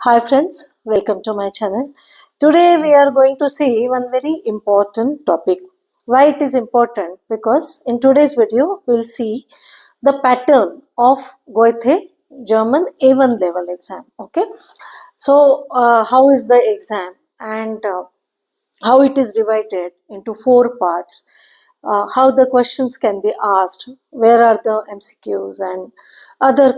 Hi friends, welcome to my channel. Today we are going to see one very important topic. Why it is important? Because in today's video we'll see the pattern of Goethe German A1 level exam. Okay, so how is the exam and how it is divided into four parts, how the questions can be asked, where are the MCQs and other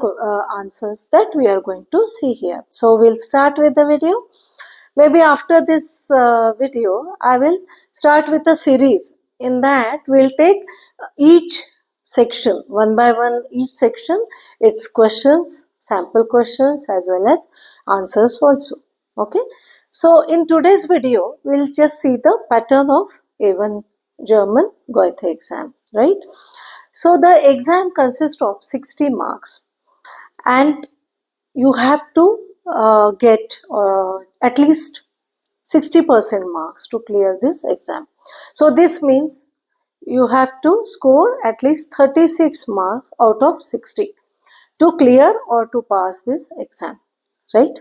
answers that we are going to see here. So we'll start with the video. Maybe after this video, I will start with a series. In that, we'll take each section, one by one, each section, its questions, sample questions as well as answers also. Okay. So in today's video, we'll just see the pattern of A1 German Goethe exam, right? So the exam consists of 60 marks and you have to get at least 60% marks to clear this exam. So this means you have to score at least 36 marks out of 60 to clear or to pass this exam, right?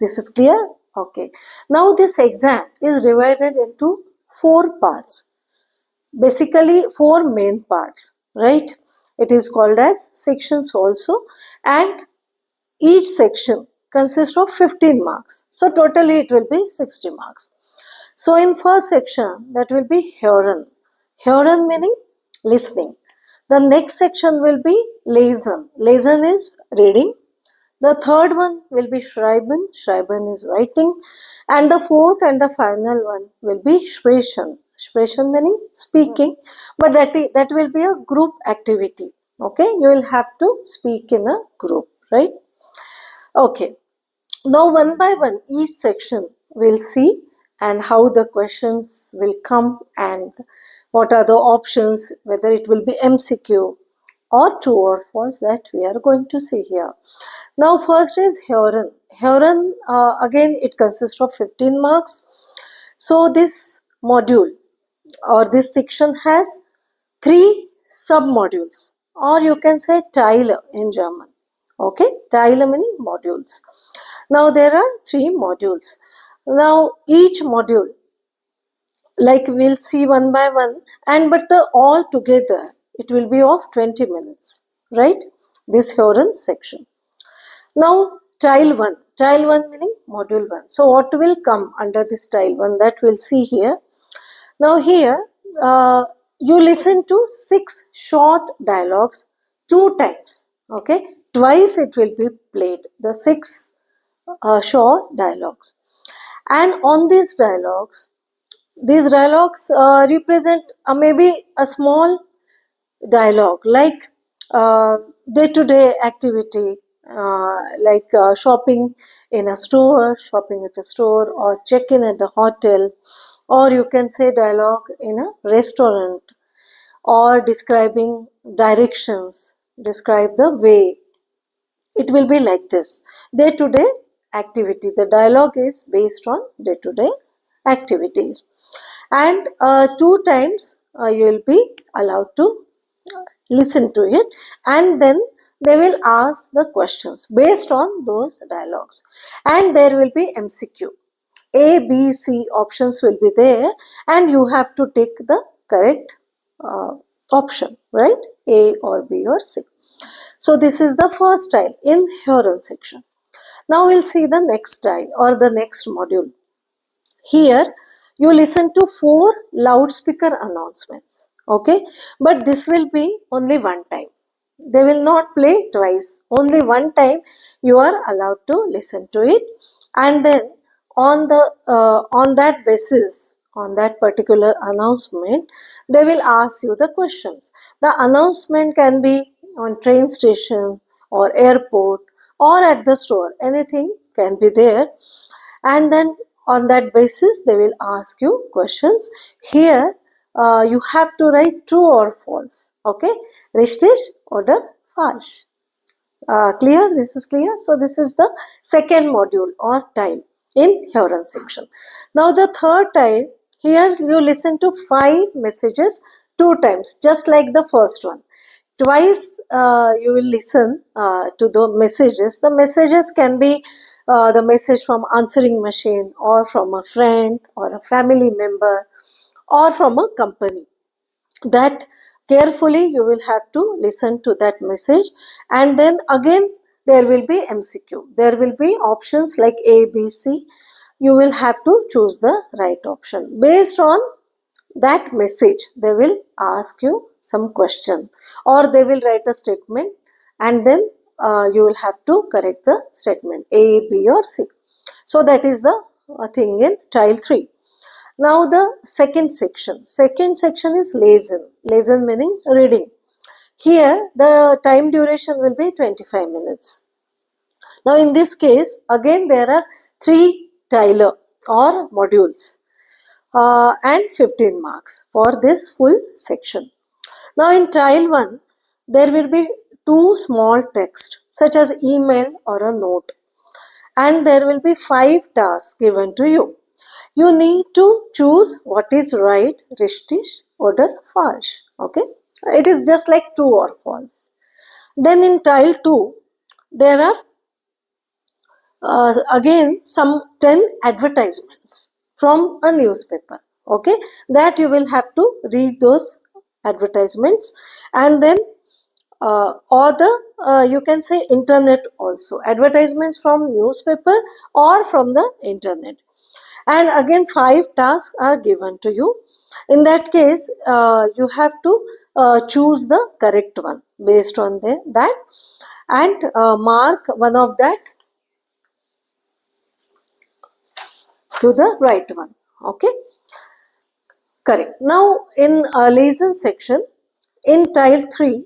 This is clear? Okay. Now this exam is divided into four parts. Basically four main parts, right? It is called as sections also, and each section consists of 15 marks. So totally it will be 60 marks. So in first section that will be hören. Hören meaning listening. The next section will be lesen. Lesen is reading. The third one will be schreiben. Schreiben is writing. And the fourth and the final one will be sprechen. Sprechen meaning speaking. But that will be a group activity. Okay. You will have to speak in a group. Right. Okay. Now one by one each section we'll see and how the questions will come and what are the options, whether it will be MCQ or true or false, that we are going to see here. Now first is hören. Hören again it consists of 15 marks. So this module or this section has 3 sub-modules, or you can say Teile in German. Okay, Teile meaning modules. Now there are 3 modules. Now each module, like we'll see one by one, and but the all together it will be of 20 minutes, right? This Hören section. Now Tile 1 meaning module 1. So what will come under this Tile 1, that we'll see here. Now here you listen to 6 short dialogues 2 times. Okay, twice it will be played, the 6 short dialogues. And on these dialogues represent maybe a small dialogue like day-to-day activity, like shopping in a store, shopping at a store, or check-in at the hotel, or you can say dialogue in a restaurant, or describing directions, describe the way. It will be like this. Day-to-day activity. The dialogue is based on day-to-day activities. And 2 times you will be allowed to listen to it, and then they will ask the questions based on those dialogues. And there will be MCQ. A, B, C options will be there, and you have to take the correct option, right? A or B or C. So this is the first style in Hören section. Now we'll see the next style or the next module. Here you listen to 4 loudspeaker announcements. Okay, but this will be only one time. They will not play twice. Only one time you are allowed to listen to it, and then on that basis, on that particular announcement, they will ask you the questions. The announcement can be on train station or airport or at the store. Anything can be there, and then on that basis they will ask you questions. Here you have to write true or false. Okay, richtig oder falsch. Clear? This is clear. So this is the second module or tile in Hören section. Now the third tile, here you listen to 5 messages 2 times, just like the first one. Twice you will listen to the messages. The messages can be the message from answering machine, or from a friend or a family member, or from a company. That carefully you will have to listen to that message, and then again there will be MCQ. There will be options like A, B, C. You will have to choose the right option. Based on that message, they will ask you some question, or they will write a statement, and then you will have to correct the statement A, B or C. So that is the thing in Tile 3. Now the second section. Second section is lesson. Lesson meaning reading. Here the time duration will be 25 minutes. Now in this case, again there are 3 tile or modules and 15 marks for this full section. Now in tile 1, there will be 2 small text such as email or a note, and there will be 5 tasks given to you. You need to choose what is right, richtig oder falsch. Okay, it is just like true or false. Then in tile 2, there are again some 10 advertisements from a newspaper. Okay, that you will have to read those advertisements, and then or the you can say internet also, advertisements from newspaper or from the internet. And again 5 tasks are given to you. In that case, you have to choose the correct one based on that, and mark one of that to the right one. Okay, correct. Now in lesson section, in tile 3,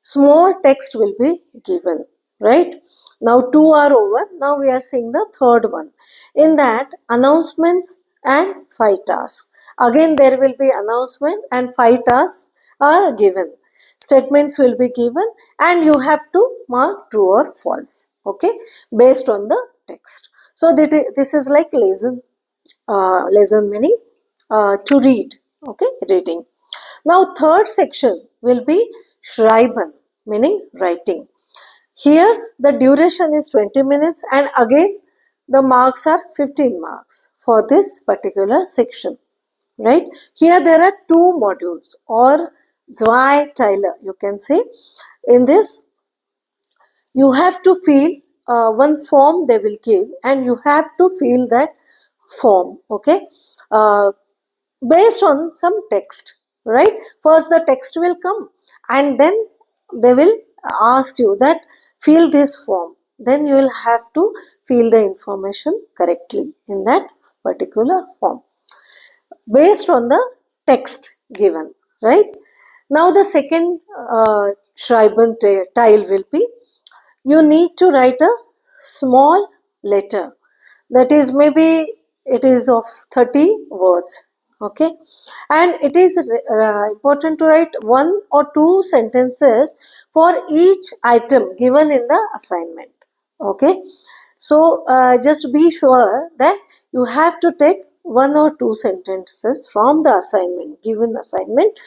small text will be given, right? Now 2 are over. Now we are seeing the third one. In that, announcements and 5 tasks. Again there will be announcement and 5 tasks are given. Statements will be given, and you have to mark true or false, okay, based on the text. So this is like lesson meaning to read, okay, reading. Now third section will be schreiben, meaning writing. Here the duration is 20 minutes, and again the marks are 15 marks for this particular section, right? Here there are 2 modules, or zwei Teile, you can say. In this, you have to fill one form they will give, and you have to fill that form, okay, based on some text, right? First the text will come, and then they will ask you that fill this form. Then you will have to fill the information correctly in that particular form based on the text given, right? Now the second Schreiben tile will be, you need to write a small letter, that is maybe it is of 30 words, okay, and it is important to write 1 or 2 sentences for each item given in the assignment, okay. So just be sure that you have to take 1 or 2 sentences from the assignment, given assignment.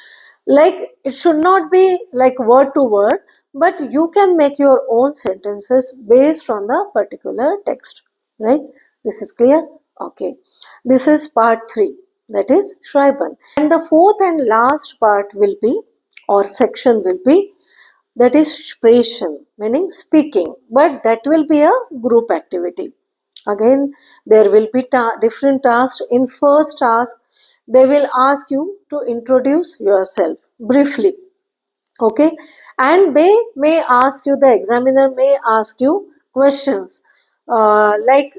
Like it should not be like word to word, but you can make your own sentences based on the particular text, right? This is clear? Okay. This is part 3, that is Schreiben. And the fourth and last part will be, or section will be, that is Sprechen, meaning speaking, but that will be a group activity. Again, there will be different tasks. In first task, they will ask you to introduce yourself briefly, okay, and they may ask you, the examiner may ask you questions like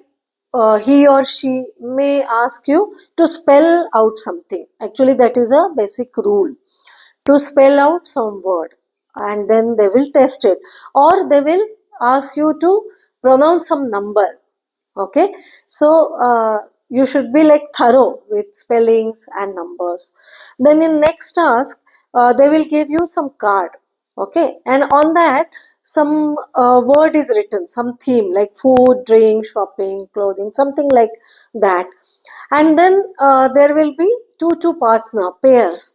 he or she may ask you to spell out something. Actually, that is a basic rule, to spell out some word, and then they will test it, or they will ask you to pronounce some number, okay. So you should be like thorough with spellings and numbers. Then in next task, they will give you some card, okay, and on that some word is written, some theme like food, drink, shopping, clothing, something like that. And then there will be two partner pairs.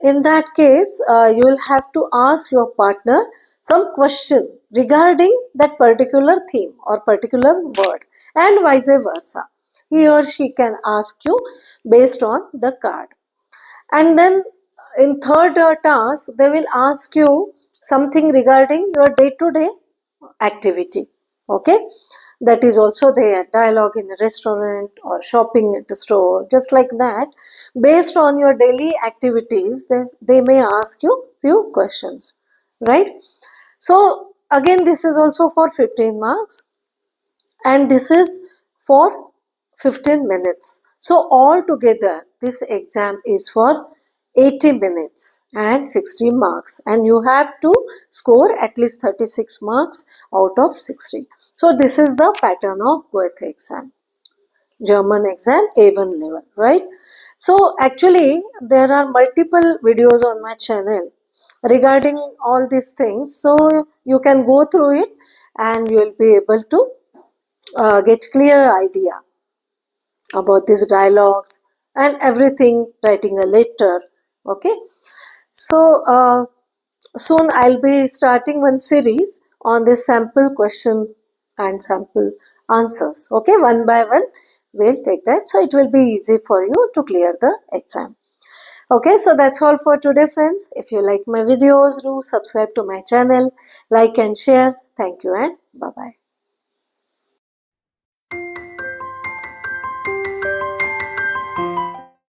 In that case, you will have to ask your partner some question regarding that particular theme or particular word. and vice versa. He or she can ask you based on the card. And then in third task, they will ask you something regarding your day-to-day activity. Okay, that is also there, dialogue in a restaurant or shopping at a store, just like that. Based on your daily activities, they may ask you few questions, right? So again, this is also for 15 marks, and this is for 15 minutes. So altogether, this exam is for 80 minutes and 60 marks, and you have to score at least 36 marks out of 60. So this is the pattern of Goethe exam, German exam A1 level, right? So actually there are multiple videos on my channel regarding all these things, so you can go through it and you will be able to get clear idea about these dialogues and everything, writing a letter. Okay, so soon I'll be starting one series on this sample question and sample answers. Okay, one by one we'll take that, so it will be easy for you to clear the exam. Okay, so that's all for today, friends. If you like my videos, do subscribe to my channel, like and share. Thank you and bye bye.